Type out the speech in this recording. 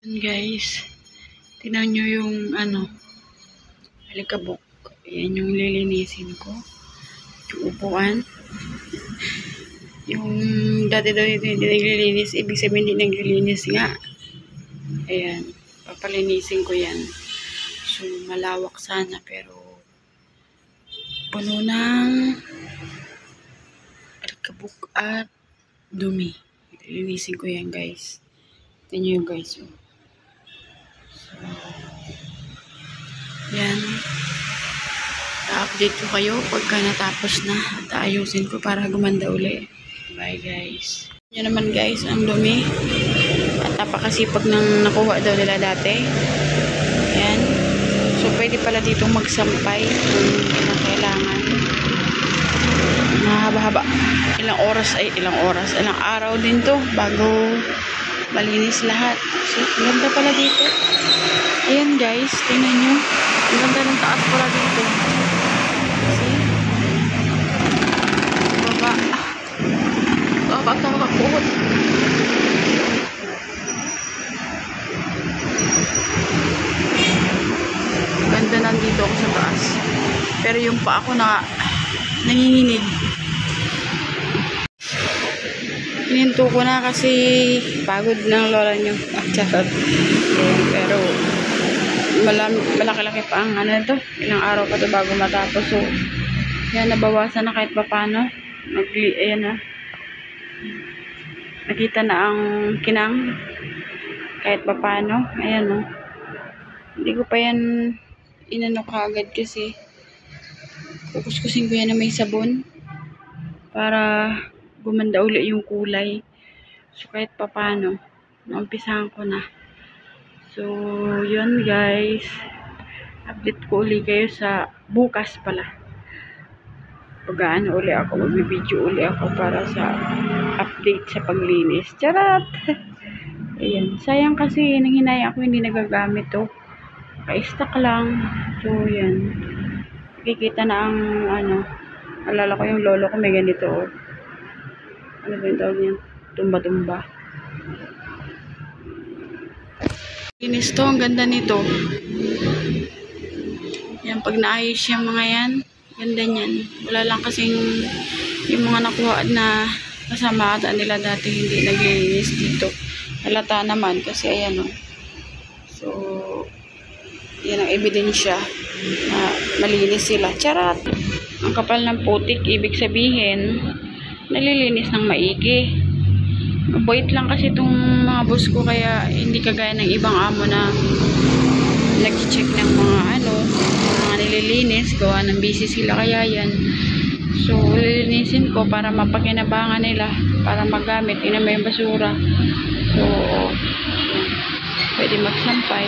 Guys, tingnan nyo yung alikabok. Ayan yung lilinisin ko. Yung upuan. Yung dati daw hindi naglilinis, ibig sabihin hindi naglilinis nga. Ayan, papalinisin ko yan. So, malawak sana pero puno ng alikabok at dumi. Lilinisin ko yan, guys. Tingnan nyo yung guys. So, yan. I-update ko kayo pagka natapos na at ayusin ko para gumanda uli. Bye, guys. Yan naman, guys, ang dumi. At napakasipag ng nakuha daw nila dati. Yan. So, pwede pala dito magsampay kung kinakailangan. Mahaba-haba. Ilang araw din to bago malinis lahat. So, ganda pala dito. Ayan, guys, tingnan nyo. Ang ganda ng taas pala dito. See? Baba. Baba puhot. Ganda nandito ako sa taas. Pero yung pa ako nanginginig. Hininto ko na kasi pagod ng lola nyo. Charot. Pero malaki-laki pa ang ilang araw pa to bago matapos. So, yan, nabawasan na kahit papano. Ayan na. Nakita na ang kinang kahit papano. Ayan o. Hindi ko pa yan inano kaagad kasi kukuskusin ko yan na may sabon para gumanda uli yung kulay. So, kahit papano naumpisahan ko na. So, yun, guys. Update ko uli kayo sa bukas pala. Pag-ano uli ako, mag-video uli ako para sa update sa paglinis. Charot! Ayan. Sayang kasi nanghinaya ako hindi nagagamit to. Ka-stock lang. So, yan. Kikita na ang alala ko yung lolo ko may ganito. Ano ba yung tawag niya? Tumba-tumba. Linis to, ang ganda nito. Yan, pag naayos yung mga yan, ganda niyan. Wala lang kasing yung mga nakuha na kasama ata nila dati hindi naglilinis dito. Halata naman kasi ayan o. So, yan ang ebidensya na malinis sila. Charot! Ang kapal ng putik, ibig sabihin, nalilinis ng maigi. Mabait lang kasi itong mga boss ko kaya hindi kagaya ng ibang amo na nag-check ng mga mga nililinis. Gawa ng busy sila kaya yan. So, lilinisin ko para mapakinabangan nila para magamit. Inamay yung basura. So, pwede magsampay.